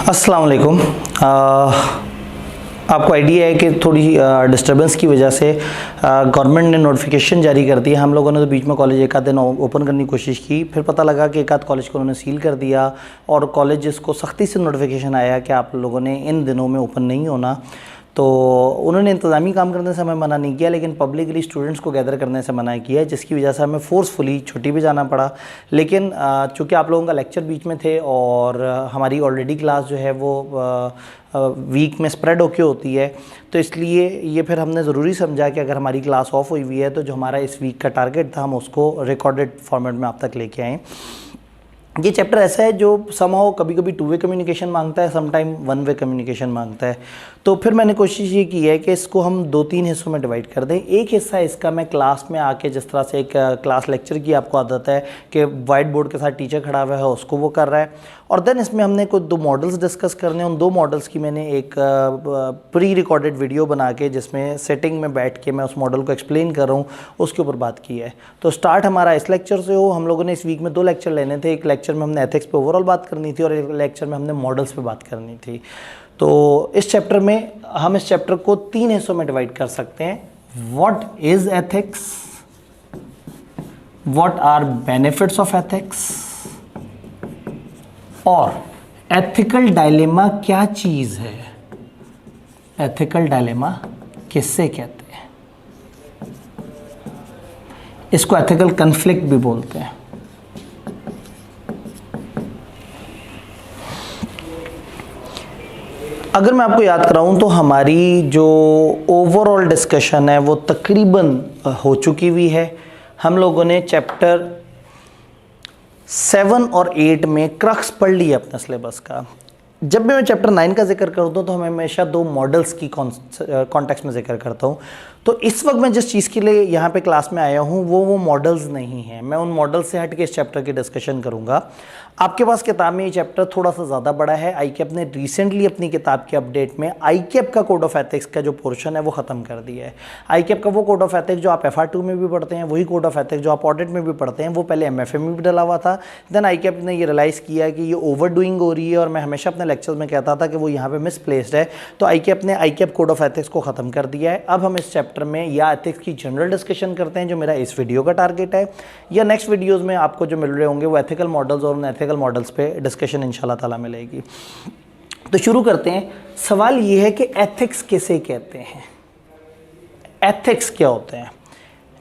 अस्सलाम वालेकुम। आपको आइडिया है कि थोड़ी डिस्टर्बेंस की वजह से गवर्नमेंट ने नोटिफिकेशन जारी कर दिया। हम लोगों ने तो बीच में कॉलेज एक आध दिन ओपन करने की कोशिश की, फिर पता लगा कि एक आध कॉलेज को उन्होंने सील कर दिया और कॉलेज को सख्ती से नोटिफिकेशन आया कि आप लोगों ने इन दिनों में ओपन नहीं होना। तो उन्होंने इंतज़ामी काम करने से हमें मना नहीं किया, लेकिन पब्लिकली स्टूडेंट्स को गैदर करने से मना किया है, जिसकी वजह से हमें फोर्सफुली छुट्टी पे जाना पड़ा। लेकिन चूँकि आप लोगों का लेक्चर बीच में थे और हमारी ऑलरेडी क्लास जो है वो वीक में स्प्रेड होके होती है, तो इसलिए ये फिर हमने ज़रूरी समझा कि अगर हमारी क्लास ऑफ हुई हुई है तो जो हमारा इस वीक का टारगेट था हम उसको रिकॉर्डेड फॉर्मेट में आप तक लेके आएँ। ये चैप्टर ऐसा है जो समहाउ कभी कभी टू वे कम्युनिकेशन मांगता है, some time one way communication मांगता है। तो फिर मैंने कोशिश ये की है कि इसको हम 2-3 हिस्सों में डिवाइड कर दें। एक हिस्सा इसका मैं क्लास में आके, जिस तरह से एक क्लास लेक्चर की आपको आदत है कि वाइट बोर्ड के साथ टीचर खड़ा हुआ है उसको वो कर रहा है, और देन इसमें हमने कुछ 2 मॉडल्स डिस्कस करने हैं। उन 2 मॉडल्स की मैंने एक प्री रिकॉर्डेड वीडियो बना के, जिसमें सेटिंग में बैठ के मैं उस मॉडल को एक्सप्लेन कर रहा हूँ, उसके ऊपर बात की है। तो स्टार्ट हमारा इस लेक्चर से हो। हम लोगों ने इस वीक में 2 लेक्चर लेने थे। एक लेक्चर में हमने एथिक्स पे ओवरऑल बात करनी थी और एक लेक्चर में हमने मॉडल्स पे बात करनी थी। तो इस चैप्टर में हम इस चैप्टर को 3 हिस्सों में डिवाइड कर सकते हैं। What is ethics, what are benefits of ethics, और एथिकल डायलेमा क्या चीज है, एथिकल डायलेमा किससे कहते हैं, इसको एथिकल कन्फ्लिक्ट भी बोलते हैं। अगर मैं आपको याद कराऊं तो हमारी जो ओवरऑल डिस्कशन है वो तकरीबन हो चुकी हुई है। हम लोगों ने चैप्टर 7 और 8 में क्रक्स पढ़ लिया अपने सिलेबस का। जब भी मैं चैप्टर 9 का जिक्र करता हूँ तो मैं हमेशा 2 मॉडल्स की कॉन्टेक्स्ट में जिक्र करता हूँ। तो इस वक्त मैं जिस चीज़ के लिए यहाँ पे क्लास में आया हूँ वो मॉडल्स नहीं हैं। मैं उन मॉडल्स से हट के इस चैप्टर की डिस्कशन करूँगा। आपके पास किताब में ये चैप्टर थोड़ा सा ज़्यादा बड़ा है। आईकेएप ने रिसेंटली अपनी किताब के अपडेट में आईकेएप का कोड ऑफ एथिक्स का जो पोर्शन है वो ख़त्म कर दिया है। आईकेएप का वो कोड ऑफ एथिक्स जो आप FR2 में भी पढ़ते हैं, वही कोड ऑफ एथिक्स जो आप ऑडिट में भी पढ़ते हैं, वो पहले MFA में भी डला हुआ था। देन आईकेएप ने ये रियलाइज़ किया कि ये ओवर डूइंग हो रही है, और मैं हमेशा अपने लेक्चर्स में कहता था कि वो यहाँ पे मिसप्लेस्ड है। तो आईकेएप ने आईकेएप कोड ऑफ एथिक्स को ख़त्म कर दिया है। अब हम इस चैप्टर में या एथिक्स की जनरल डिस्कशन करते हैं, जो मेरा इस वीडियो का टारगेट है, या नेक्स्ट वीडियोज़ में आपको जो मिल रहे होंगे वो एथिकल मॉडल्स और उन एथिकल मॉडल्स पे डिस्कशन इंशाल्लाह ताला मिलेगी। तो शुरू करते हैं। सवाल ये है कि एथिक्स किसे कहते हैं, एथिक्स क्या होते हैं।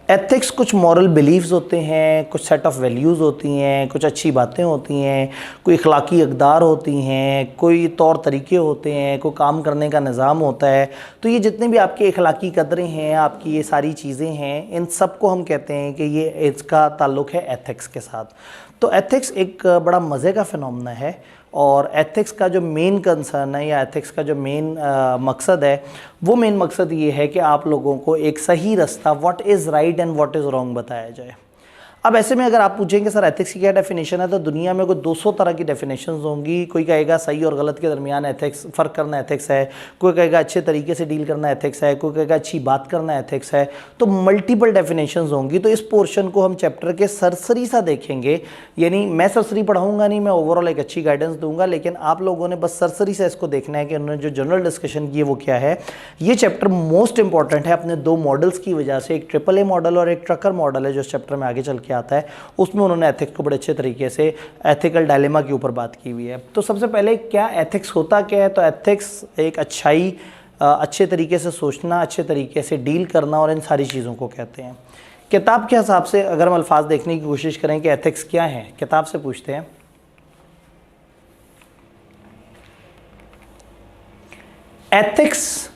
एथिक्स कुछ मॉरल बिलीव्स होते हैं, कुछ सेट ऑफ वैल्यूज़ होती हैं, कुछ अच्छी बातें होती हैं, कोई अखलाकी अक़दार होती हैं, कोई तौर तरीके होते हैं, कोई काम करने का निज़ाम होता है। तो ये जितने भी आपकी अखलाकी कदरें हैं, आपकी ये सारी चीज़ें हैं, इन सब को हम कहते हैं कि ये इसका ताल्लुक़ है एथिक्स के साथ। तो एथिक्स एक बड़ा मज़े का फिनोमेना है, और एथिक्स का जो मेन कंसर्न है या एथिक्स का जो मेन मकसद है, वो मेन मकसद ये है कि आप लोगों को एक सही रास्ता, what is right and what is wrong बताया जाए। अब ऐसे में अगर आप पूछेंगे सर एथिक्स की क्या डेफिनेशन है, तो दुनिया में कोई 200 तरह की डेफिनेशंस होंगी। कोई कहेगा सही और गलत के दरमियान एथिक्स फ़र्क करना एथिक्स है, कोई कहेगा अच्छे तरीके से डील करना एथिक्स है, कोई कहेगा अच्छी बात करना एथिक्स है। तो मल्टीपल डेफिनेशंस होंगी। तो इस पोर्शन को हम चैप्टर के सरसरी सा देखेंगे, यानी मैं सरसरी पढ़ाऊँगा नहीं, मैं ओवरऑल एक अच्छी गाइडेंस दूंगा, लेकिन आप लोगों ने बस सरसरी से इसको देखना है कि उन्होंने जो जनरल डिस्कशन की है वो क्या है। ये चैप्टर मोस्ट इंपॉर्टेंट है अपने 2 मॉडल्स की वजह से। एक AAA मॉडल और एक ट्रकर मॉडल है जो इस चैप्टर में आगे चल के आता है। उसमें उन्होंने एथिक्स को बड़े अच्छे तरीके से एथिकल डायलेमा के ऊपर बात की हुई है। तो सबसे पहले क्या एथिक्स होता क्या है, तो एथिक्स एक अच्छाई, अच्छे तरीके से सोचना, अच्छे तरीके से डील करना, और इन सारी चीज़ों को कहते हैं। किताब के हिसाब से अगर हम अल्फाज देखने की कोशिश करें कि एथिक्स क्या है, किताब से पूछते हैं। Ethics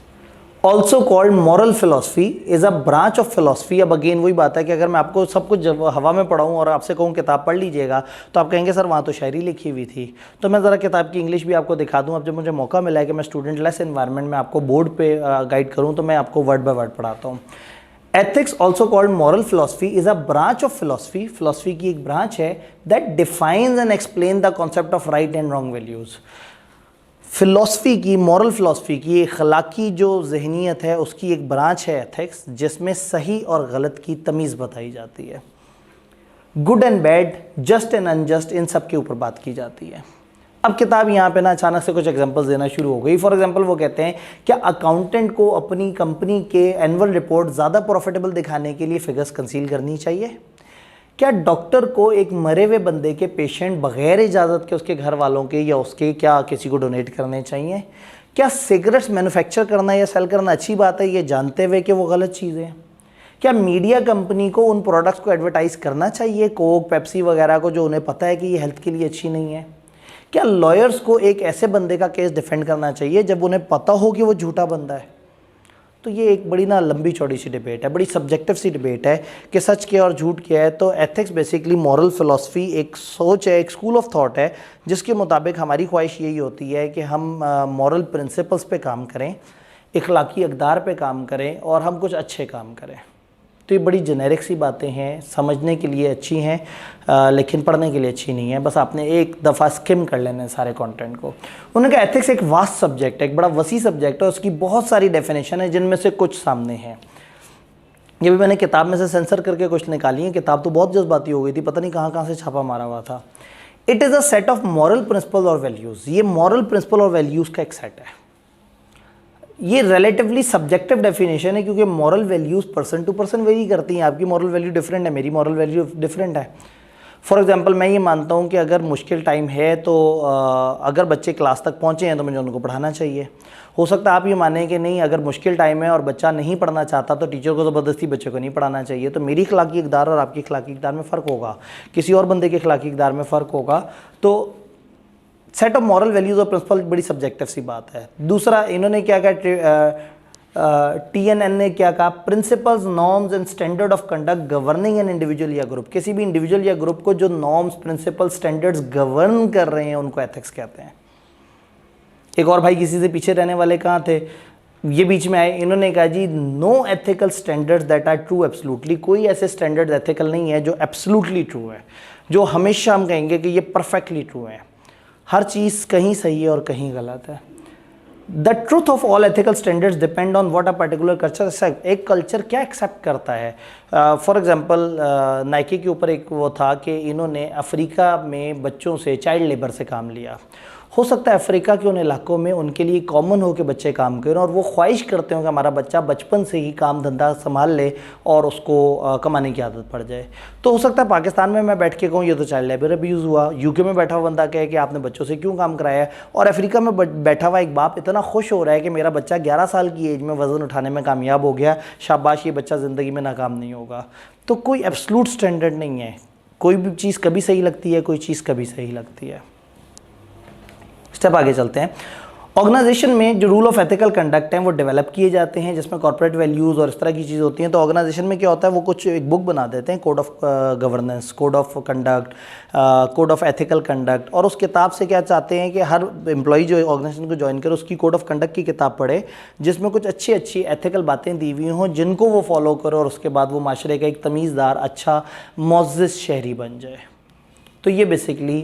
also called moral philosophy is a branch of philosophy. अब अगेन वही बात है कि अगर मैं आपको सब कुछ हवा में पढ़ाऊँ और आपसे कहूँ किताब पढ़ लीजिएगा, तो आप कहेंगे सर वहाँ तो शायरी लिखी हुई थी। तो मैं ज़रा किताब की इंग्लिश भी आपको दिखा दूँ। अब जब मुझे मौका मिला है कि मैं स्टूडेंट लेस एनवायरनमेंट में आपको बोर्ड पे गाइड करूँ, तो मैं आपको वर्ड बाय वर्ड पढ़ाता हूँ। Ethics also called moral philosophy is a branch of philosophy. Philosophy की एक ब्रांच है that defines and explain the concept of right and wrong values. Philosophy की, मॉरल फ़िलॉसफ़ी की अखलाकी जो जहनीत है उसकी एक ब्रांच है एथिक्स, जिसमें सही और गलत की तमीज़ बताई जाती है। Good and bad, just and unjust, इन सब के ऊपर बात की जाती है। अब किताब यहाँ पे ना अचानक से कुछ एग्जांपल्स देना शुरू हो गई। फॉर एग्जांपल वो कहते हैं क्या अकाउंटेंट को अपनी कंपनी के एनुअल रिपोर्ट ज़्यादा प्रॉफिटेबल दिखाने के लिए फिगर्स कंसील करनी चाहिए? क्या डॉक्टर को एक मरे हुए बंदे के पेशेंट बगैर इजाज़त के उसके घर वालों के या उसके क्या किसी को डोनेट करने चाहिए? क्या सिगरेट्स मैन्युफैक्चर करना या सेल करना अच्छी बात है ये जानते हुए कि वो गलत चीज़ें हैं? क्या मीडिया कंपनी को उन प्रोडक्ट्स को एडवर्टाइज़ करना चाहिए, कोक पेप्सी वगैरह को, जो उन्हें पता है कि ये हेल्थ के लिए अच्छी नहीं है? क्या लॉयर्स को एक ऐसे बंदे का केस डिफेंड करना चाहिए जब उन्हें पता हो कि वो झूठा बंदा है? तो ये एक बड़ी ना लंबी चौड़ी सी डिबेट है, बड़ी सब्जेक्टिव सी डिबेट है कि सच क्या और झूठ क्या है। तो एथिक्स बेसिकली मॉरल फिलॉसफी एक सोच है, एक स्कूल ऑफ थॉट है, जिसके मुताबिक हमारी ख्वाहिश यही होती है कि हम मॉरल प्रिंसिपल्स पे काम करें, इखलाकी अक़दार पे काम करें और हम कुछ अच्छे काम करें। तो ये बड़ी जेनेरिक सी बातें हैं, समझने के लिए अच्छी हैं लेकिन पढ़ने के लिए अच्छी नहीं है। बस आपने एक दफ़ा स्किम कर लेना है सारे कंटेंट को। उन्होंने कहा एथिक्स एक वास्ट सब्जेक्ट है, एक बड़ा वसी सब्जेक्ट है, उसकी बहुत सारी डेफिनेशन है जिनमें से कुछ सामने हैं। ये भी मैंने किताब में से सेंसर करके कुछ निकाली है, किताब तो बहुत जज्बाती हो गई थी, पता नहीं कहाँ कहाँ से छापा मारा हुआ था। It is a set of moral principle और वैल्यूज़। ये मॉरल प्रिंसिपल और वैल्यूज़ का एक सेट है। ये रिलेटिवली सब्जेक्टिव डेफिनेशन है क्योंकि moral values person to person vary करती हैं। आपकी मॉरल वैल्यू डिफरेंट है, मेरी मॉरल वैल्यू डिफरेंट है। फॉर एग्जांपल मैं ये मानता हूँ कि अगर मुश्किल टाइम है तो अगर बच्चे क्लास तक पहुँचे हैं तो मुझे उनको पढ़ाना चाहिए। हो सकता है आप ये माने कि नहीं, अगर मुश्किल टाइम है और बच्चा नहीं पढ़ना चाहता तो टीचर को ज़बरदस्ती बच्चे को नहीं पढ़ाना चाहिए। तो मेरी इखलाकी इक़दार और आपकी इखलाकी इक़दार में फ़र्क होगा, किसी और बंदे के इखलाकी इक़दार में फ़र्क होगा। तो सेट ऑफ मॉरल वैल्यूज़ और प्रिंसिपल बड़ी सब्जेक्टिव सी बात है। दूसरा इन्होंने क्या कहा, TNN ने क्या कहा, principles norms and standard of conduct governing an individual या ग्रुप। किसी भी इंडिविजुअल या ग्रुप को जो नॉर्म्स प्रिंसिपल स्टैंडर्ड्स गवर्न कर रहे हैं उनको एथिक्स कहते हैं। एक और भाई किसी से पीछे रहने वाले कहाँ थे, ये बीच में आए, इन्होंने कहा जी no ethical standards that are true absolutely. कोई ऐसे स्टैंडर्ड्स एथिकल नहीं है जो एब्सोल्युटली ट्रू है, जो हमेशा हम कहेंगे कि ये परफेक्टली ट्रू है। हर चीज़ कहीं सही है और कहीं गलत है। The truth of all ethical standards depend on what a particular culture accept. एक कल्चर क्या एक्सेप्ट करता है। फॉर एग्जांपल नाइकी के ऊपर एक वो था कि इन्होंने अफ्रीका में बच्चों से चाइल्ड लेबर से काम लिया। हो सकता है अफ्रीका के उन इलाकों में उनके लिए कॉमन हो कि बच्चे काम करें और वो ख्वाहिश करते हो कि हमारा बच्चा बचपन से ही काम धंधा संभाल ले और उसको कमाने की आदत पड़ जाए। तो हो सकता है पाकिस्तान में मैं बैठ के कहूँ ये तो चाइल्ड लेबर अब्यूज़ हुआ, यूके में बैठा हुआ बंदा कहे कि आपने बच्चों से क्यों काम कराया है, और अफ्रीका में बैठा हुआ एक बाप इतना खुश हो रहा है कि मेरा बच्चा 11 साल की एज में वज़न उठाने में कामयाब हो गया, शाबाश ये बच्चा ज़िंदगी में नाकाम नहीं होगा। तो कोई एब्सोल्यूट स्टैंडर्ड नहीं है, कोई भी चीज़ कभी सही लगती है, कोई चीज़ कभी सही लगती है। स्टेप आगे चलते हैं। ऑर्गेनाइजेशन में जो रूल ऑफ एथिकल कंडक्ट हैं वो डेवलप किए जाते हैं, जिसमें कॉर्पोरेट वैल्यूज़ और इस तरह की चीज़ होती हैं। तो ऑर्गेनाइजेशन में क्या होता है, वो कुछ एक बुक बना देते हैं, code of governance, code of conduct, code of ethical conduct, और उस किताब से क्या चाहते हैं कि हर एम्प्लॉई जो ऑर्गेनाइजेशन को ज्वाइन करे उसकी कोड ऑफ कंडक्ट की किताब पढ़े, जिसमें कुछ अच्छी अच्छी एथिकल बातें दी हुई हों जिनको वो फॉलो करे और उसके बाद वो माशरे का एक तमीज़दार अच्छा मोअज़्ज़िज़ शहरी बन जाए। तो ये बेसिकली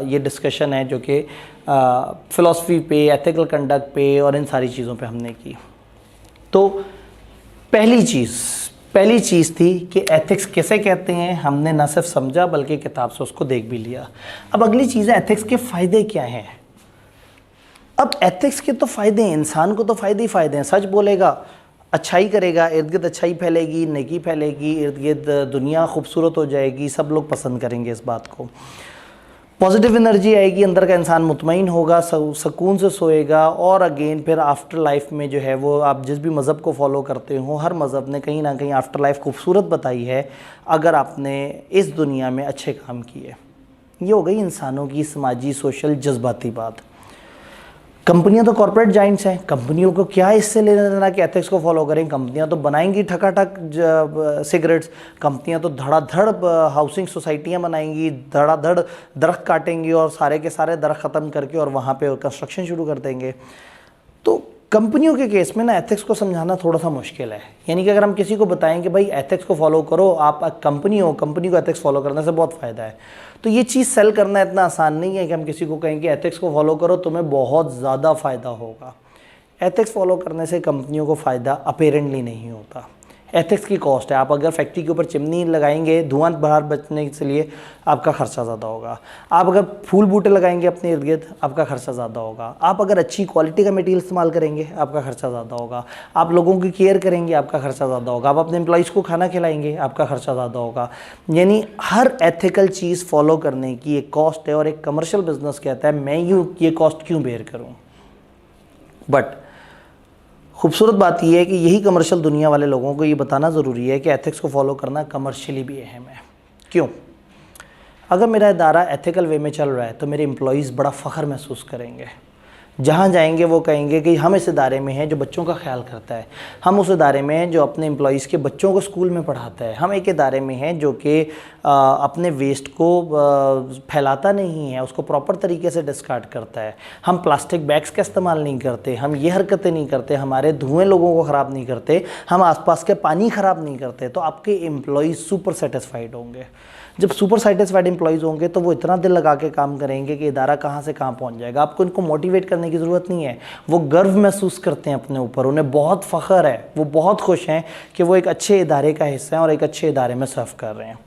ये डिस्कशन है जो कि फ़िलासफ़ी पे, एथिकल कंडक्ट पे और इन सारी चीज़ों पे हमने की। तो पहली चीज़ थी कि एथिक्स किसे कहते हैं, हमने ना सिर्फ समझा बल्कि किताब से उसको देख भी लिया। अब अगली चीज़ है एथिक्स के फ़ायदे क्या हैं। अब एथिक्स के तो फ़ायदे हैं, इंसान को तो फ़ायदे ही फ़ायदे हैं। सच बोलेगा, अच्छाई करेगा, इर्द गिर्द अच्छाई फैलेगी, नेकी फैलेगी, इर्द गिर्द दुनिया खूबसूरत हो जाएगी, सब लोग पसंद करेंगे इस बात को। पॉजिटिव एनर्जी आएगी, अंदर का इंसान मुतमईन होगा, सुकून से सोएगा, और अगेन फिर आफ्टर लाइफ में जो है वो आप जिस भी मज़हब को फॉलो करते हो, हर मज़हब ने कहीं ना कहीं आफ्टर लाइफ खूबसूरत बताई है अगर आपने इस दुनिया में अच्छे काम किए। ये हो गई इंसानों की समाजी सोशल जज्बाती बात। कंपनियां तो कॉर्पोरेट जाइंट्स हैं, कंपनियों को क्या इससे लेना देना कि एथिक्स को फॉलो करें। कंपनियां तो बनाएंगी ठकाठक सिगरेट्स, कंपनियां तो धड़ाधड़ हाउसिंग सोसाइटियां बनाएंगी, धड़ाधड़ दरख्त काटेंगी और सारे के सारे दरख्त ख़त्म करके और वहाँ पे कंस्ट्रक्शन शुरू कर देंगे। तो कंपनियों के केस में ना एथिक्स को समझाना थोड़ा सा मुश्किल है। यानी कि अगर हम किसी को बताएं कि भाई एथिक्स को फॉलो करो, आप कंपनी हो, कंपनी को एथिक्स फॉलो करने से बहुत फ़ायदा है, तो ये चीज़ सेल करना इतना आसान नहीं है कि हम किसी को कहें कि एथिक्स को फॉलो करो तुम्हें बहुत ज़्यादा फ़ायदा होगा। एथिक्स फॉलो करने से कंपनियों को फ़ायदा अपेरेंटली नहीं होता। एथिक्स की कॉस्ट है। आप अगर फैक्ट्री के ऊपर चिमनी लगाएंगे, धुआं बाहर बचने के लिए आपका खर्चा ज़्यादा होगा। आप अगर फूल बूटे लगाएंगे अपने इर्द गिर्द, आपका खर्चा ज़्यादा होगा। आप अगर अच्छी क्वालिटी का मटेरियल इस्तेमाल करेंगे, आपका खर्चा ज़्यादा होगा। आप लोगों की केयर करेंगे, आपका खर्चा ज़्यादा होगा। आप अपने एम्प्लॉइज़ को खाना खिलाएंगे, आपका खर्चा ज़्यादा होगा। यानी हर एथिकल चीज़ फॉलो करने की एक कॉस्ट है, और एक कमर्शियल बिजनेस कहता है मैं ये कॉस्ट क्यों बेयर करूँ। बट खूबसूरत बात यह है कि यही कमर्शियल दुनिया वाले लोगों को ये बताना ज़रूरी है कि एथिक्स को फॉलो करना कमर्शियली भी अहम है। क्यों? अगर मेरा इदारा एथिकल वे में चल रहा है तो मेरे एम्प्लॉइज़ बड़ा फ़ख्र महसूस करेंगे। जहाँ जाएंगे वो कहेंगे कि हम इस इदारे में हैं जो बच्चों का ख्याल करता है, हम उस इदारे में हैं जो अपने एम्प्लॉइज़ के बच्चों को स्कूल में पढ़ाता है, हम एक इदारे में हैं जो कि अपने वेस्ट को फैलाता नहीं है, उसको प्रॉपर तरीके से डिस्कार्ड करता है, हम प्लास्टिक बैग्स का इस्तेमाल नहीं करते, हम ये हरकतें नहीं करते, हमारे धुएँ लोगों को ख़राब नहीं करते, हम आसपास के पानी ख़राब नहीं करते। तो आपके एम्प्लॉइज़ सुपर सेटिस्फाइड होंगे। जब सुपर सेटिस्फाइड एम्प्लॉइज़ होंगे तो वो इतना दिल लगा के काम करेंगे कि इदारा कहाँ से कहाँ पहुँच जाएगा। आपको इनको मोटिवेट करने की ज़रूरत नहीं है। वो गर्व महसूस करते हैं अपने ऊपर, उन्हें बहुत फ़ख्र है, वो बहुत खुश हैं कि वो एक अच्छे इदारे का हिस्सा हैं और एक अच्छे इदारे में सर्व कर रहे हैं।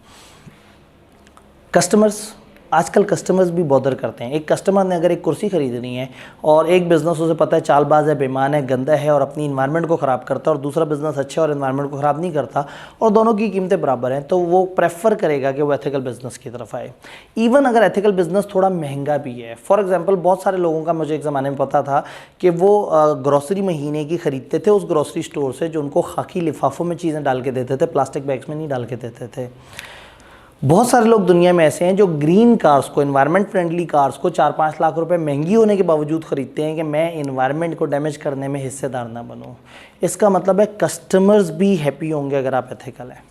कस्टमर्स, आजकल कस्टमर्स भी बॉदर करते हैं। एक कस्टमर ने अगर एक कुर्सी ख़रीदनी है और एक बिज़नेस उसे पता है चालबाज है, बेईमान है, गंदा है और अपनी इन्वायरमेंट को ख़राब करता है, और दूसरा बिज़नेस अच्छा है और इन्वायरमेंट को ख़राब नहीं करता और दोनों की कीमतें बराबर हैं, तो वो प्रेफर करेगा कि वो एथिकल बिज़नेस की तरफ आए। इवन अगर एथिकल बिज़नेस थोड़ा महंगा भी है। फॉर एग्जाम्पल, बहुत सारे लोगों का मुझे एक ज़माने में पता था कि वो ग्रॉसरी महीने की ख़रीदते थे उस ग्रॉसरी स्टोर से जो उनको खाकी लिफाफों में चीज़ें डाल के देते थे, प्लास्टिक बैग्स में नहीं डाल के देते थे। बहुत सारे लोग दुनिया में ऐसे हैं जो ग्रीन कार्स को, इन्वायरमेंट फ्रेंडली कार्स को 4-5 लाख रुपए महंगी होने के बावजूद ख़रीदते हैं कि मैं इन्वायरमेंट को डैमेज करने में हिस्सेदार ना बनूं। इसका मतलब है कस्टमर्स भी हैप्पी होंगे अगर आप एथिकल हैं।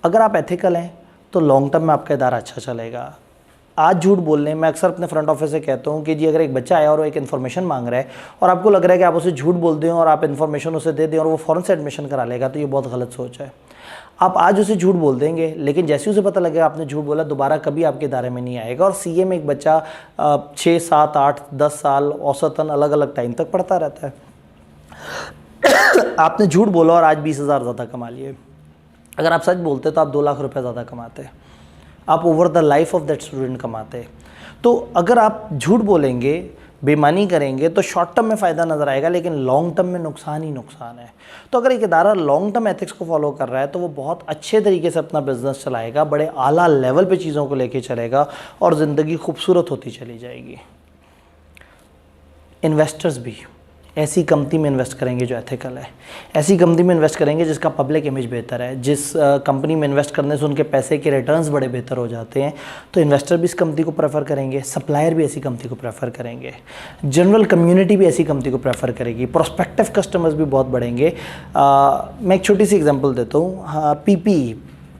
अगर आप एथिकल हैं तो लॉन्ग टर्म में आपका इदारा अच्छा चलेगा। आज झूठ बोलने, मैं अक्सर अपने फ्रंट ऑफिस से कहता हूँ कि जी अगर एक बच्चा आया और वो एक इन्फॉर्मेशन मांग रहा है और आपको लग रहा है कि आप उसे झूठ बोल दें और आप इन्फॉर्मेशन उसे दे दें और वो फ़ौरन से एडमिशन करा लेगा, तो ये बहुत गलत सोच है। आप आज उसे झूठ बोल देंगे, लेकिन जैसे उसे पता लगेगा आपने झूठ बोला, दोबारा कभी आपके इदारे में नहीं आएगा। और सीए में एक बच्चा 6, 7, 8, 10 साल औसतन अलग अलग टाइम तक पढ़ता रहता है। आपने झूठ बोला और आज 20,000 ज़्यादा कमा लिए। अगर आप सच बोलते तो आप 2 लाख रुपये ज़्यादा कमाते, आप over the life of that student कमाते। तो अगर आप झूठ बोलेंगे, बेईमानी करेंगे तो शॉर्ट टर्म में फ़ायदा नज़र आएगा, लेकिन लॉन्ग टर्म में नुकसान ही नुकसान है। तो अगर एक इदारा लॉन्ग टर्म एथिक्स को फॉलो कर रहा है तो वो बहुत अच्छे तरीके से अपना बिजनेस चलाएगा, बड़े आला लेवल पे चीज़ों को लेके चलेगा और ज़िंदगी खूबसूरत होती चली जाएगी। इन्वेस्टर्स भी ऐसी कंपनी में इन्वेस्ट करेंगे जो एथिकल है, ऐसी कंपनी में इन्वेस्ट करेंगे जिसका पब्लिक इमेज बेहतर है, जिस कंपनी में इन्वेस्ट करने से उनके पैसे के रिटर्न्स बड़े बेहतर हो जाते हैं, तो इन्वेस्टर भी इस कंपनी को प्रेफर करेंगे, सप्लायर भी ऐसी कंपनी को प्रेफर करेंगे, जनरल कम्युनिटी भी ऐसी कंपनी को प्रेफर करेगी, प्रोस्पेक्टिव कस्टमर्स भी बहुत बढ़ेंगे। मैं एक छोटी सी एग्जांपल देता हूँ। हाँ, पीपी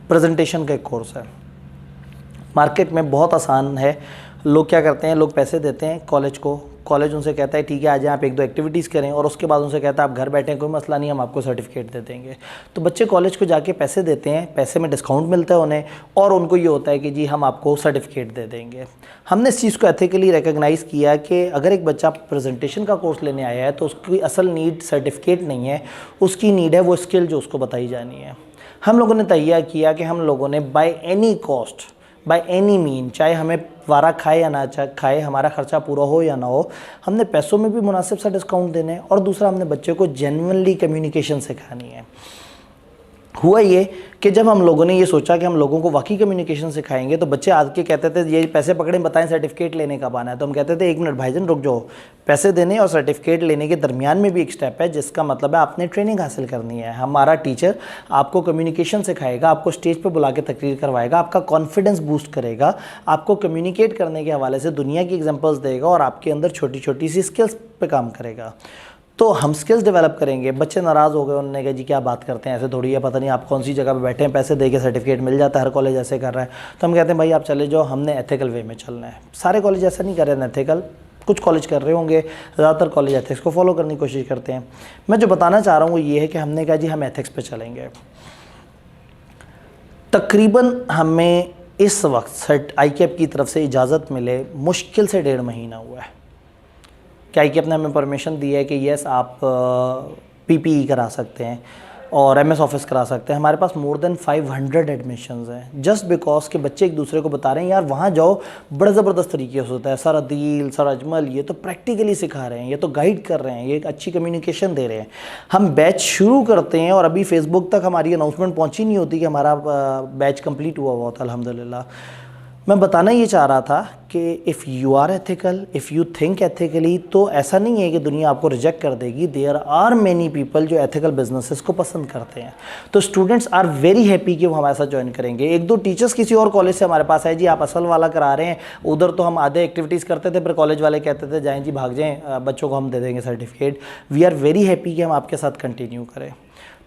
प्रेजेंटेशन का एक कोर्स है, मार्केट में बहुत आसान है। लोग क्या करते हैं, लोग पैसे देते हैं कॉलेज को, कॉलेज उनसे कहता है ठीक है आज आप 1-2 एक्टिविटीज़ करें, और उसके बाद उनसे कहता है आप घर बैठें, कोई मसला नहीं, हम आपको सर्टिफिकेट दे देंगे। तो बच्चे कॉलेज को जाके पैसे देते हैं, पैसे में डिस्काउंट मिलता है उन्हें, और उनको ये होता है कि जी हम आपको सर्टिफिकेट दे देंगे। हमने इस चीज़ को एथिकली रिकग्नाइज़ किया कि अगर एक बच्चा प्रेजेंटेशन का कोर्स लेने आया है तो उसकी असल नीड सर्टिफिकेट नहीं है, उसकी नीड है वो स्किल जो उसको बताई जानी है। हम लोगों ने तैयार किया कि हम लोगों ने by any cost, by any mean, चाहे हमें वारा खाए या ना खाए, हमारा खर्चा पूरा हो या ना हो, हमने पैसों में भी मुनासिब सा डिस्काउंट देने हैं, और दूसरा हमने बच्चे को जेन्युइनली कम्युनिकेशन सिखानी है। हुआ ये कि जब हम लोगों ने ये सोचा कि हम लोगों को वाकई कम्युनिकेशन सिखाएंगे, तो बच्चे आज के कहते थे ये पैसे पकड़े बताएं सर्टिफिकेट लेने कब आना है। तो हम कहते थे 1 मिनट भाईजान रुक जाओ, पैसे देने और सर्टिफिकेट लेने के दरमियान में भी एक स्टेप है, जिसका मतलब है आपने ट्रेनिंग हासिल करनी है। हमारा टीचर आपको कम्युनिकेशन सिखाएगा, आपको स्टेज पर बुला के तकरीर करवाएगा, आपका कॉन्फिडेंस बूस्ट करेगा, आपको कम्युनिकेट करने के हवाले से दुनिया की एग्जाम्पल्स देगा और आपके अंदर छोटी छोटी सी स्किल्स पे काम करेगा। तो हम स्किल्स डेवलप करेंगे। बच्चे नाराज़ हो गए, उन्होंने कहा जी क्या बात करते हैं, ऐसे थोड़ी है, पता नहीं आप कौन सी जगह पे बैठे हैं, पैसे दे के सर्टिफिकेट मिल जाता है, हर कॉलेज ऐसे कर रहा है। तो हम कहते हैं भाई आप चले जाओ, हमने एथिकल वे में चलना है। सारे कॉलेज ऐसा नहीं कर रहे हैं एथिकल, कुछ कॉलेज कर रहे होंगे, ज़्यादातर कॉलेज एथिक्स को फॉलो करने की कोशिश करते हैं। मैं जो बताना चाह रहा हूँ वो ये है कि हमने कहा जी हम एथिक्स पे चलेंगे। तकरीबन हमें इस वक्त ICAP की तरफ से इजाज़त मिले मुश्किल से 1.5 महीना हुआ है कि ICAP ने हमें परमिशन दी है कि येस आप PPE करा सकते हैं। और MS ऑफिस करा सकते हैं। हमारे पास मोर देन 500 एडमिशन्स हैं जस्ट बिकॉज के बच्चे एक दूसरे को बता रहे हैं यार वहाँ जाओ, बड़ा ज़बरदस्त तरीके से होता है, सर अदील, सर अजमल ये तो प्रैक्टिकली सिखा रहे हैं, ये तो गाइड कर रहे हैं, ये एक अच्छी कम्युनिकेशन दे रहे हैं। हम बैच शुरू करते हैं और अभी फेसबुक तक हमारी अनाउंसमेंट पहुँची नहीं होती कि हमारा बैच कंप्लीट हुआ होता, अल्हम्दुलिल्लाह। मैं बताना ये चाह रहा था कि if you are ethical, if you think ethically, तो ऐसा नहीं है कि दुनिया आपको रिजेक्ट कर देगी। देयर आर मैनी पीपल जो एथिकल बिजनेसेस को पसंद करते हैं। तो स्टूडेंट्स आर वेरी हैप्पी कि वो हमारे साथ ज्वाइन करेंगे। एक दो टीचर्स किसी और कॉलेज से हमारे पास आए, जी आप असल वाला करा रहे हैं, उधर तो हम आधे एक्टिविटीज़ करते थे, फिर कॉलेज वाले कहते थे जाएँ जी भाग जाएँ, बच्चों को हम दे देंगे certificate. We are very happy कि हम आपके साथ कंटिन्यू करें।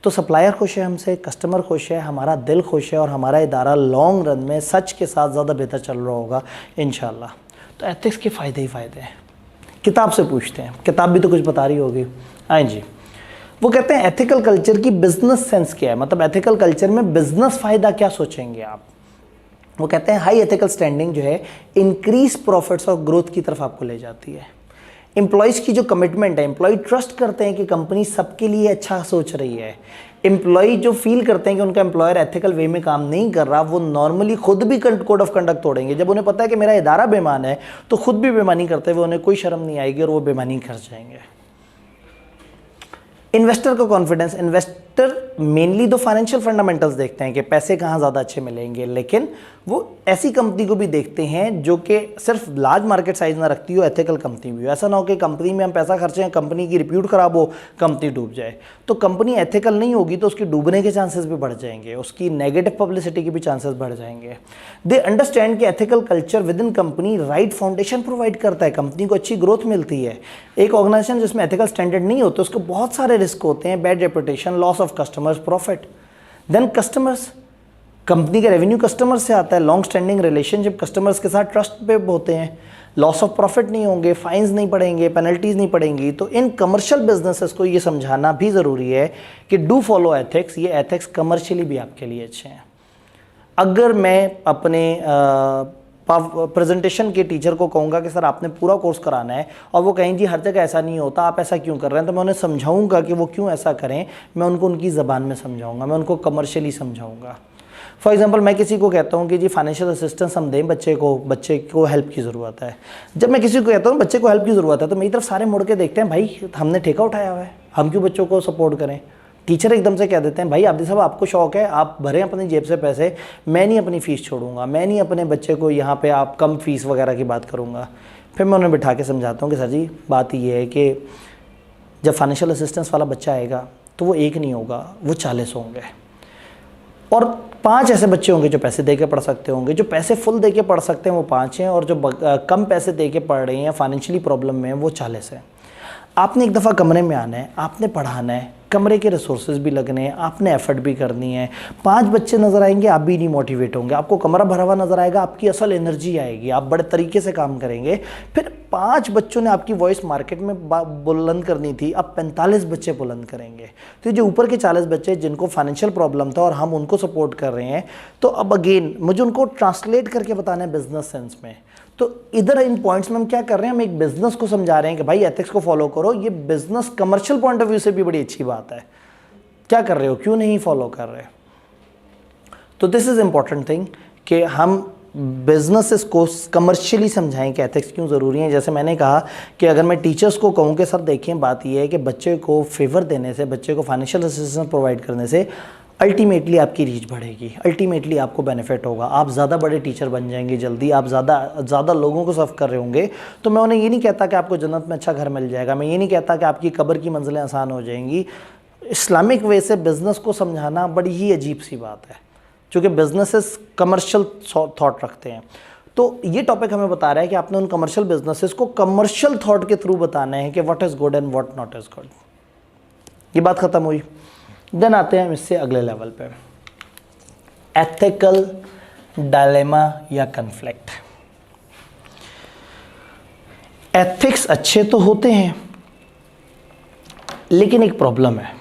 तो सप्लायर खुश है हमसे, कस्टमर खुश है, हमारा दिल खुश है और हमारा इदारा लॉन्ग रन में सच के साथ ज़्यादा बेहतर चल रहा होगा इंशाल्लाह। तो एथिक्स के फ़ायदे ही फ़ायदे हैं। किताब से पूछते हैं, किताब भी तो कुछ बता रही होगी। हाँ जी, वो कहते हैं एथिकल कल्चर की बिजनेस सेंस क्या है, मतलब एथिकल कल्चर में बिजनेस फ़ायदा क्या सोचेंगे आप। वो कहते हैं हाई एथिकल स्टैंडिंग जो है इंक्रीज प्रॉफिट्स और ग्रोथ की तरफ आपको ले जाती है। एम्प्लॉयज़ की जो कमिटमेंट है, एम्प्लॉय ट्रस्ट करते हैं कि कंपनी सबके लिए अच्छा सोच रही है। एम्प्लॉय जो फील करते हैं कि उनका एम्प्लॉयर एथिकल वे में काम नहीं कर रहा, वो नॉर्मली खुद भी कोड ऑफ कंडक्ट तोड़ेंगे। जब उन्हें पता है कि मेरा इदारा बेईमान है तो खुद भी बेईमानी करते हुए उन्हें कोई शर्म नहीं आएगी और वो बेईमानी कर जाएंगे। इन्वेस्टर का कॉन्फिडेंस, इन्वेस्टर मेनली दो फाइनेंशियल फंडामेंटल्स देखते हैं कि पैसे कहाँ ज़्यादा अच्छे मिलेंगे, लेकिन वो ऐसी कंपनी को भी देखते हैं जो कि सिर्फ लार्ज मार्केट साइज ना रखती हो, एथिकल कंपनी भी हो। ऐसा ना हो कि कंपनी में हम पैसा खर्चें, कंपनी की रिप्यूट खराब हो, कंपनी डूब जाए। तो कंपनी एथिकल नहीं होगी तो उसकी डूबने के चांसेस भी बढ़ जाएंगे, उसकी नेगेटिव पब्लिसिटी के भी चांसेस बढ़ जाएंगे। दे अंडरस्टैंड कि ethical culture with in company right foundation provide करता है, कंपनी को अच्छी ग्रोथ मिलती है। एक ऑर्गेनाइजेशन जिसमें एथिकल स्टैंडर्ड नहीं होते उसको बहुत सारे रिस्क होते हैं, bad reputation, loss of customers, profit. Then customers, company का रेवेन्यू कस्टमर से आता है, लॉन्ग स्टैंडिंग रिलेशनशिप कस्टमर्स के साथ ट्रस्ट पे होते हैं, लॉस ऑफ प्रॉफिट नहीं होंगे, फाइन्स नहीं पड़ेंगे, पेनल्टीज नहीं पड़ेंगी। तो इन कमर्शियल बिजनेसेस को ये समझाना भी ज़रूरी है कि डू फॉलो एथिक्स, ये एथिक्स कमर्शियली भी आपके लिए अच्छे हैं। अगर मैं अपने प्रेजेंटेशन के टीचर को कहूँगा कि सर आपने पूरा कोर्स कराना है और वो कहें जी हर जगह ऐसा नहीं होता, आप ऐसा क्यों कर रहे हैं, तो मैं उन्हें समझाऊंगा कि वो क्यों ऐसा करें। मैं उनको उनकी ज़बान में समझाऊंगा, मैं उनको कमर्शियली समझाऊंगा। फॉर एग्जांपल मैं किसी को कहता हूँ कि जी फाइनेंशियल असिस्टेंस हम दें बच्चे को हेल्प की ज़रूरत है। जब मैं किसी को कहता हूँ बच्चे को हेल्प की ज़रूरत है तो मेरी तरफ सारे मुड़ के देखते हैं, भाई हमने ठेका उठाया हुआ है, हम क्यों बच्चों को सपोर्ट करें। टीचर एकदम से कह देते हैं भाई आब्दी साहब आपको शौक है, आप भरें अपनी जेब से पैसे, मैं नहीं अपनी फ़ीस छोड़ूंगा, मैं नहीं अपने बच्चे को यहाँ पे आप कम फीस वगैरह की बात करूँगा। फिर मैं उन्हें बिठा के समझाता हूँ कि सर जी बात ये है कि जब फाइनेंशियल असिस्टेंस वाला बच्चा आएगा तो वो एक नहीं होगा, वो 40 होंगे और 5 ऐसे बच्चे होंगे जो पैसे दे के पढ़ सकते होंगे, जो पैसे फुल दे के पढ़ सकते हैं वो 5 हैं और जो कम पैसे दे के पढ़ रहे हैं फाइनेंशियली प्रॉब्लम में वो 40 हैं। आपने एक दफ़ा कमरे में आना है, आपने पढ़ाना है, कमरे के रिसोर्सेज भी लगने हैं, आपने एफर्ट भी करनी है। 5 बच्चे नज़र आएंगे, आप भी नहीं मोटिवेट होंगे, आपको कमरा भरा हुआ नज़र आएगा, आपकी असल एनर्जी आएगी, आप बड़े तरीके से काम करेंगे। फिर 5 बच्चों ने आपकी वॉइस मार्केट में बुलंद करनी थी, अब 45 बच्चे बुलंद करेंगे। तो जो ऊपर के 40 बच्चे जिनको फाइनेंशियल प्रॉब्लम था और हम उनको सपोर्ट कर रहे हैं, तो अब अगेन मुझे उनको ट्रांसलेट करके बताना है बिजनेस सेंस में। तो इधर इन पॉइंट्स में हम क्या कर रहे हैं, हम एक बिजनेस को समझा रहे हैं कि भाई एथिक्स को फॉलो करो। ये business commercial point of view से भी बड़ी अच्छी बात है। क्या कर रहे हो, क्यों नहीं फॉलो कर रहे। तो दिस इज इंपॉर्टेंट थिंग कि हम बिजनेसेस को कमर्शियली समझाएं कि एथिक्स क्यों ज़रूरी है। जैसे मैंने कहा कि अगर मैं टीचर्स को कहूँ कि सर देखिए बात यह है कि बच्चे को फेवर देने से, बच्चे को फाइनेंशियल असिस्टेंस प्रोवाइड करने से अल्टीमेटली आपकी रीच बढ़ेगी, अल्टीमेटली आपको बेनिफिट होगा, आप ज़्यादा बड़े टीचर बन जाएंगे जल्दी, आप ज़्यादा लोगों को सर्व कर रहे होंगे। तो मैं उन्हें ये नहीं कहता कि आपको जन्नत में अच्छा घर मिल जाएगा, मैं ये नहीं कहता कि आपकी कब्र की मंजिलें आसान हो जाएंगी। इस्लामिक वे से बिज़नेस को समझाना बड़ी ही अजीब सी बात है, क्योंकि बिजनेसेस कमर्शियल थॉट रखते हैं। तो ये टॉपिक हमें बता रहा है कि आपने उन कमर्शियल बिजनेसेस को कमर्शियल थॉट के थ्रू बताना है कि what is good and what not is good. ये बात ख़त्म हुई। देन आते हैं हम इससे अगले लेवल पे, एथिकल डायलेमा या कन्फ्लिक्ट। एथिक्स अच्छे तो होते हैं लेकिन एक प्रॉब्लम है।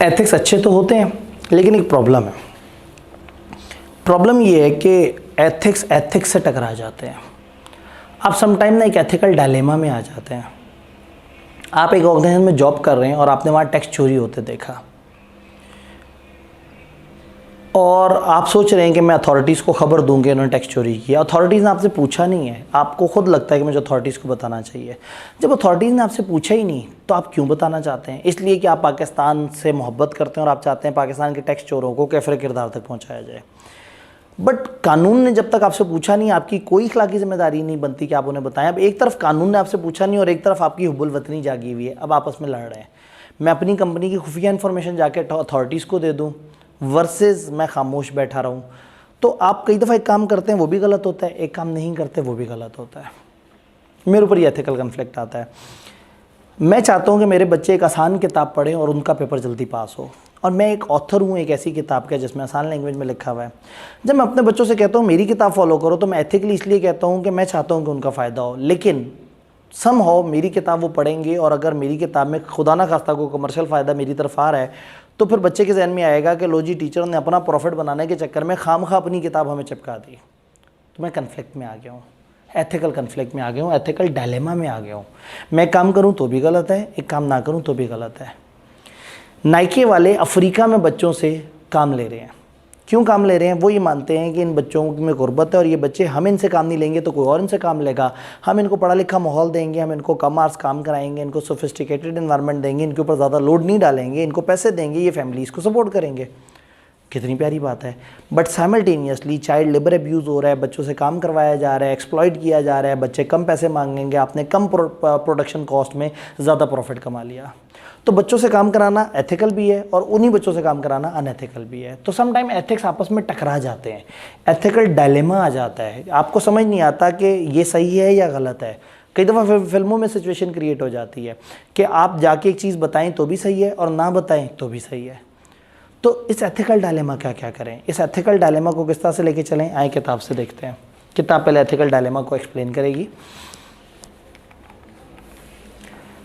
एथिक्स अच्छे तो होते हैं लेकिन एक प्रॉब्लम है। प्रॉब्लम ये है कि एथिक्स से टकरा जाते हैं। आप समटाइम ना एक एथिकल डायलेमा में आ जाते हैं। आप एक ऑर्गेनाइजेशन में जॉब कर रहे हैं और आपने वहाँ टैक्स चोरी होते देखा और आप सोच रहे हैं कि मैं अथॉरिटीज़ को खबर दूंगी इन्होंने टैक्स चोरी किया। अथॉरिटीज़ ने आपसे पूछा नहीं है, आपको खुद लगता है कि मुझे अथॉरिटीज़ को बताना चाहिए। जब अथॉरिटीज़ ने आपसे पूछा ही नहीं तो आप क्यों बताना चाहते हैं? इसलिए कि आप पाकिस्तान से मोहब्बत करते हैं और आप चाहते हैं पाकिस्तान के टैक्स चोरों को कैफरे किरदार तक पहुँचाया जाए। बट कानून ने जब तक आपसे पूछा नहीं, आपकी कोई इखलाकी जिम्मेदारी नहीं बनती कि आप उन्हें बताएं। अब एक तरफ कानून ने आपसे पूछा नहीं और एक तरफ आपकी हुब्बुल वतनी जागी हुई है, अब आपस में लड़ रहे हैं। मैं अपनी कंपनी की खुफिया इन्फॉर्मेशन जाके अथॉरिटीज़ को दे दूँ वर्सेस मैं खामोश बैठा रहूँ। तो आप कई दफ़ा एक काम करते हैं वो भी गलत होता है, एक काम नहीं करते वो भी गलत होता है। मेरे ऊपर ये एथिकल कन्फ्लिक्ट आता है। मैं चाहता हूँ कि मेरे बच्चे एक आसान किताब पढ़ें और उनका पेपर जल्दी पास हो, और मैं एक ऑथर हूँ एक ऐसी किताब का जिसमें आसान लैंग्वेज में लिखा हुआ है। जब मैं अपने बच्चों से कहता हूँ मेरी किताब फॉलो करो तो मैं एथिकली इसलिए कहता हूँ कि मैं चाहता हूँ कि उनका फ़ायदा हो, लेकिन समहाउ मेरी किताब वो पढ़ेंगे और अगर मेरी किताब में खुदा ना खास्ता को कमर्शियल फ़ायदा मेरी तरफ आ रहा है तो फिर बच्चे के जहन में आएगा कि लो जी टीचर ने अपना प्रॉफिट बनाने के चक्कर में खामखा अपनी किताब हमें चिपका दी। तो मैं कन्फ्लिक्ट में आ गया हूँ, एथिकल कन्फ्लिक्ट में आ गया हूँ, एथिकल डायलेमा में आ गया हूँ। मैं काम करूँ तो भी गलत है, एक काम ना करूँ तो भी गलत है। नाइके वाले अफ्रीका में बच्चों से काम ले रहे हैं। क्यों काम ले रहे हैं? वो ये मानते हैं कि इन बच्चों में गुर्बत है और ये बच्चे हम इनसे काम नहीं लेंगे तो कोई और इनसे काम लेगा। हम इनको पढ़ा लिखा माहौल देंगे, हम इनको कम आवर्स काम कराएंगे, इनको सोफिस्टिकेटेड इन्वायरमेंट देंगे, इनके ऊपर ज़्यादा लोड नहीं डालेंगे, इनको पैसे देंगे, ये फैमिलीज़ को सपोर्ट करेंगे। कितनी प्यारी बात है। But simultaneously child labour abuse हो रहा है, बच्चों से काम करवाया जा रहा है, एक्सप्लॉइट किया जा रहा है, बच्चे कम पैसे मांगेंगे, आपने कम प्रोडक्शन कॉस्ट में ज़्यादा प्रॉफिट कमा लिया। तो बच्चों से काम कराना एथिकल भी है और उन्हीं बच्चों से काम कराना अनएथिकल भी है। तो सम टाइम एथिक्स आपस में टकरा जाते हैं, एथिकल डायलेमा आ जाता है, आपको समझ नहीं आता कि ये सही है या गलत है। कई दफ़ा फिल्मों में सिचुएशन क्रिएट हो जाती है कि आप जाके एक चीज़ बताएं तो भी सही है और ना बताएं तो भी सही है। तो इस एथिकल डायलेमा का क्या करें? इस एथिकल डायलेमा को किस तरह से लेके चलें? आए किताब से देखते हैं। किताब पहले एथिकल डायलेमा को एक्सप्लेन करेगी।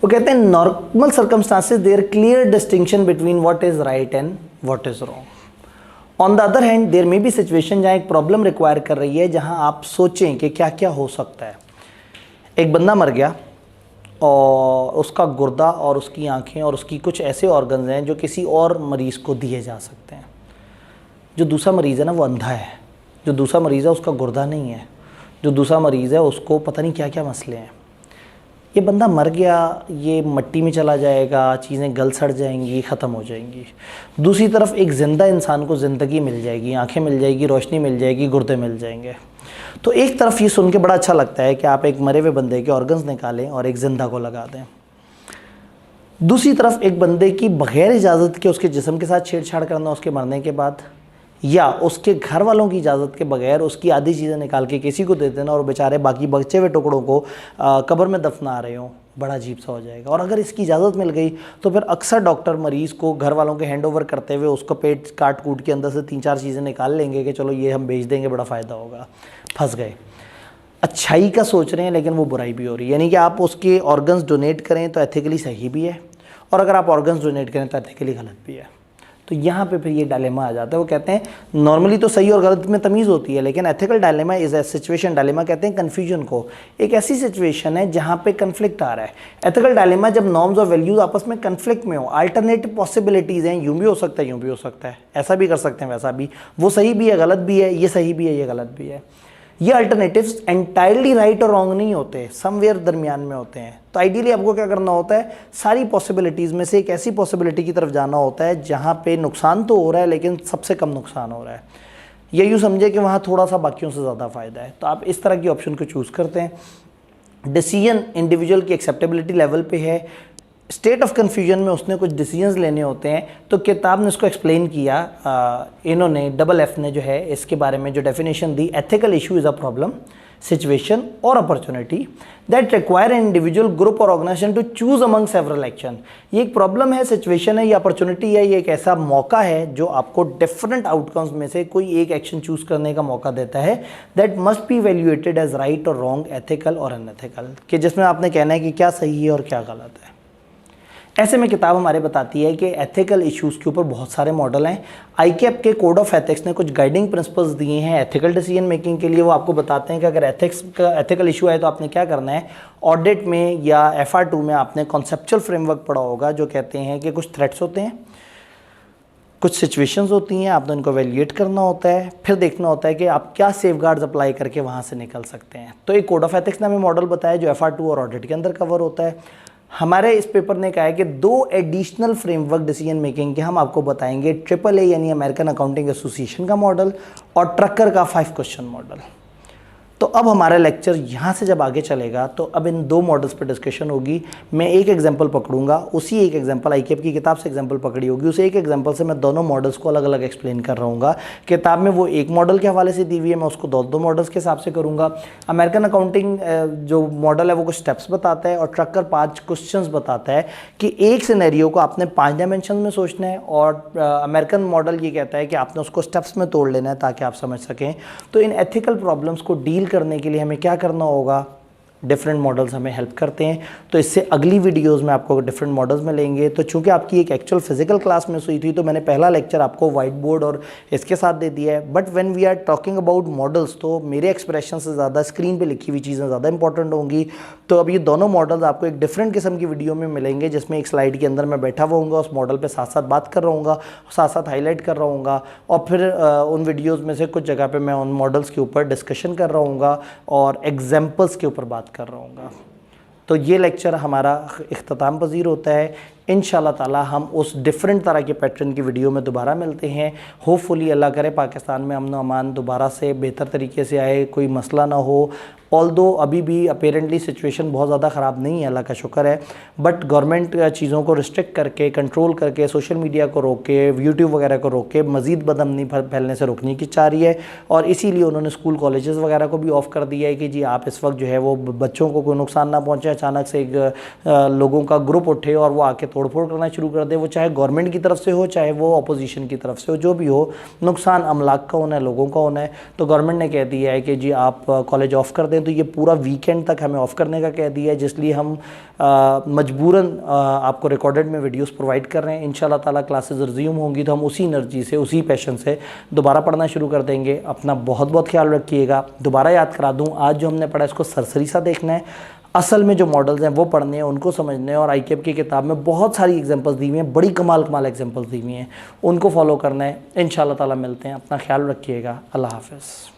वो कहते हैं normal circumstances there clear distinction between what is right and what is wrong. On the other hand there may be situation जहाँ एक प्रॉब्लम रिक्वायर कर रही है, जहाँ आप सोचें कि क्या क्या हो सकता है। एक बंदा मर गया और उसका गुर्दा और उसकी आंखें और उसकी कुछ ऐसे ऑर्गन्स हैं जो किसी और मरीज़ को दिए जा सकते हैं। जो दूसरा मरीज़ है ना वो अंधा है, जो दूसरा मरीज़ है उसका गुर्दा नहीं है, जो दूसरा मरीज़ है उसको पता नहीं क्या क्या मसले हैं। ये बंदा मर गया, ये मिट्टी में चला जाएगा, चीज़ें गल सड़ जाएंगी, ख़त्म हो जाएंगी। दूसरी तरफ एक ज़िंदा इंसान को ज़िंदगी मिल जाएगी, आंखें मिल जाएगी, रोशनी मिल जाएगी, गुर्दे मिल जाएंगे। तो एक तरफ ये सुन के बड़ा अच्छा लगता है कि आप एक मरे हुए बंदे के ऑर्गन्स निकालें और एक ज़िंदा को लगा दें। दूसरी तरफ एक बंदे की बग़ैर इजाज़त के उसके जिस्म के साथ छेड़छाड़ करना उसके मरने के बाद, या उसके घर वालों की इजाज़त के बगैर उसकी आधी चीज़ें निकाल के किसी को दे देना और बेचारे बाकी बचे हुए टुकड़ों को कब्र में दफना रहे हों, बड़ा अजीब सा हो जाएगा। और अगर इसकी इजाज़त मिल गई तो फिर अक्सर डॉक्टर मरीज़ को घर वालों के हैंड ओवर करते हुए उसको पेट काट कूट के अंदर से 3-4 चीज़ें निकाल लेंगे कि चलो ये हम बेच देंगे, बड़ा फ़ायदा होगा। फंस गए। अच्छाई का सोच रहे हैं लेकिन वो बुराई भी हो रही है। यानी कि आप उसके ऑर्गन्स डोनेट करें तो एथिकली सही भी है और अगर आप ऑर्गन्स डोनेट करें तो एथिकली गलत भी है। तो यहाँ पे फिर ये डायलेमा आ जाता है। वो कहते हैं नॉर्मली तो सही और गलत में तमीज़ होती है, लेकिन ethical dilemma is a situation, dilemma कहते हैं कन्फ्यूजन को, एक ऐसी सिचुएशन है जहाँ पे कन्फ्लिक्ट आ रहा है। एथिकल डायलेमा जब नॉर्म्स और वैल्यूज़ आपस में कन्फ्लिक्ट में हो, अल्टरनेटिव पॉसिबिलिटीज़ हैं, यूँ भी हो सकता है, यूँ भी हो सकता है, ऐसा भी कर सकते हैं, वैसा भी, वो सही भी है, गलत भी है, ये सही भी है, ये गलत भी है। ये अल्टरनेटिव्स एंटायरली राइट और रॉन्ग नहीं होते, समवेयर दरमियान में होते हैं। तो आइडियली आपको क्या करना होता है, सारी पॉसिबिलिटीज़ में से एक ऐसी पॉसिबिलिटी की तरफ जाना होता है जहाँ पे नुकसान तो हो रहा है लेकिन सबसे कम नुकसान हो रहा है। ये यूँ समझे कि वहाँ थोड़ा सा बाकियों से ज़्यादा फ़ायदा है। तो आप इस तरह की ऑप्शन को चूज़ करते हैं। डिसीजन इंडिविजुअल की एक्सेप्टेबिलिटी लेवल पे है, स्टेट ऑफ कन्फ्यूजन में उसने कुछ डिसीजंस लेने होते हैं। तो किताब ने इसको एक्सप्लेन किया, इन्होंने FF ने जो है इसके बारे में जो डेफिनेशन दी, ethical issue is a problem, situation or opportunity that require an individual, group or organisation to choose among several action. ये एक प्रॉब्लम है, सिचुएशन है, ये अपॉर्चुनिटी है, ये एक ऐसा मौका है जो आपको डिफरेंट आउटकम्स में से कोई एक एक्शन चूज करने का मौका देता है, that must be valuated as right और रॉन्ग, एथिकल और अनएथिकल, कि जिसमें आपने कहना है कि क्या सही है और क्या गलत है। ऐसे में किताब हमारे बताती है कि एथिकल इश्यूज़ के ऊपर बहुत सारे मॉडल हैं। आईकेएप के कोड ऑफ एथिक्स ने कुछ गाइडिंग प्रिंसिपल्स दिए हैं एथिकल डिसीजन मेकिंग के लिए। वो आपको बताते हैं कि अगर एथिकल इशू है तो आपने क्या करना है। ऑडिट में या FR2 में आपने कॉन्सेप्चुअल फ्रेमवर्क पढ़ा होगा, जो कहते हैं कि कुछ थ्रेट्स होते हैं, कुछ सिचुएशंस होती हैं, आपने उनको वैल्यूएट करना होता है, फिर देखना होता है कि आप क्या सेफगार्ड्स अप्लाई करके वहाँ से निकल सकते हैं। तो एक कोड ऑफ एथिक्स ने हमें मॉडल बताया जो FR2 और ऑडिट के अंदर कवर होता है। हमारे इस पेपर ने कहा है कि 2 एडिशनल फ्रेमवर्क डिसीजन मेकिंग के हम आपको बताएंगे, AAA यानी अमेरिकन अकाउंटिंग एसोसिएशन का मॉडल और ट्रकर का 5 क्वेश्चन मॉडल। तो अब हमारा लेक्चर यहाँ से जब आगे चलेगा तो अब इन 2 मॉडल्स पर डिस्कशन होगी। मैं एक एग्जांपल पकड़ूंगा, उसी एक एग्जांपल आईकेएप की किताब से एग्जांपल पकड़ी होगी, उस एक एग्जांपल से मैं दोनों मॉडल्स को अलग अलग एक्सप्लेन कर रहा हूँ। किताब में वो एक मॉडल के हवाले से दी हुई है, मैं उसको दो मॉडल्स के हिसाब से करूँगा। अमेरिकन अकाउंटिंग जो मॉडल है वो कुछ स्टेप्स बताता है और ट्रकर 5 क्वेश्चन बताता है कि एक सिनेरियो को आपने 5 डायमेंशन में सोचना है, और अमेरिकन मॉडल ये कहता है कि आपने उसको स्टेप्स में तोड़ लेना है ताकि आप समझ सकें। तो इन एथिकल प्रॉब्लम्स को डील करने के लिए हमें क्या करना होगा, डिफरेंट मॉडल्स हमें हेल्प करते हैं। तो इससे अगली वीडियोस में आपको डिफरेंट मॉडल्स में लेंगे। तो चूंकि आपकी एक एक्चुअल फिजिकल क्लास में हुई थी तो मैंने पहला लेक्चर आपको वाइट बोर्ड और इसके साथ दे दिया है। But when we are talking about models तो मेरे एक्सप्रेशन से ज़्यादा स्क्रीन पे लिखी हुई चीज़ें ज़्यादा इंपॉर्टेंट होंगी। तो अब ये दोनों मॉडल्स आपको एक डिफरेंट किस्म की वीडियो में मिलेंगे, जिसमें एक स्लाइड के अंदर मैं बैठा हुआ हूँ, उस मॉडल पर साथ साथ बात कर रहा हूँ, साथ साथ हाईलाइट कर रहा हूँ, और फिर उन वीडियोज़ में से कुछ जगह पर मैं उन मॉडल्स के ऊपर डिस्कशन कर रहा हूँ और एग्जाम्पल्स के ऊपर बात कर रहा हूँ। तो ये लेक्चर हमारा इख्तिताम पजीर होता है। इंशाल्लाह ताला हम उस डिफरेंट तरह के पैटर्न की वीडियो में दोबारा मिलते हैं। होपफुली अल्लाह करे पाकिस्तान में अमन अमान दोबारा से बेहतर तरीके से आए, कोई मसला ना हो। ऑल्दो अभी भी अपेरेंटली सिचुएशन बहुत ज़्यादा ख़राब नहीं है, अल्लाह का शुक्र है, बट गवर्नमेंट चीज़ों को रिस्ट्रिक्ट करके, कंट्रोल करके, सोशल मीडिया को रोक के, यूट्यूब वगैरह को रोक के मज़ीद बदअमनी फैलने से रोकने की चाह रही है। और इसीलिए उन्होंने स्कूल कॉलेजेस वगैरह को भी ऑफ़ कर दिया है कि जी आप इस वक्त जो है वो बच्चों को कोई नुकसान ना पहुँचे। अचानक से एक लोगों का ग्रुप उठे और वो आके तोड़फोड़ करना शुरू कर दे, वो चाहे गवर्नमेंट की तरफ से हो चाहे वो अपोजिशन की तरफ से हो, जो भी हो, नुकसान अमलाक का होना है, लोगों का होना है। तो गवर्नमेंट ने कह दिया है कि जी आप कॉलेज ऑफ़ कर दें। तो ये पूरा वीकेंड तक हमें ऑफ़ करने का कह दिया है, जिसलिए हम मजबूरन आपको रिकॉर्डेड में वीडियोस प्रोवाइड कर रहे हैं। इंशाल्लाह ताला क्लासेस रिज्यूम होंगी तो हम उसी एनर्जी से, उसी पैशन से दोबारा पढ़ना शुरू कर देंगे। अपना बहुत बहुत ख्याल रखिएगा। दोबारा याद करा दूँ, आज जो हमने पढ़ा इसको सरसरी सा देखना है, असल में जो मॉडल्स हैं वो पढ़ने हैं, उनको समझने हैं। और आईकेएप की किताब में बहुत सारी एग्जांपल्स दी हुई हैं, बड़ी कमाल एग्जांपल्स दी हुई हैं, उनको फॉलो करना है। इंशाल्लाह ताला मिलते हैं। अपना ख्याल रखिएगा। अल्लाह हाफ़िज़।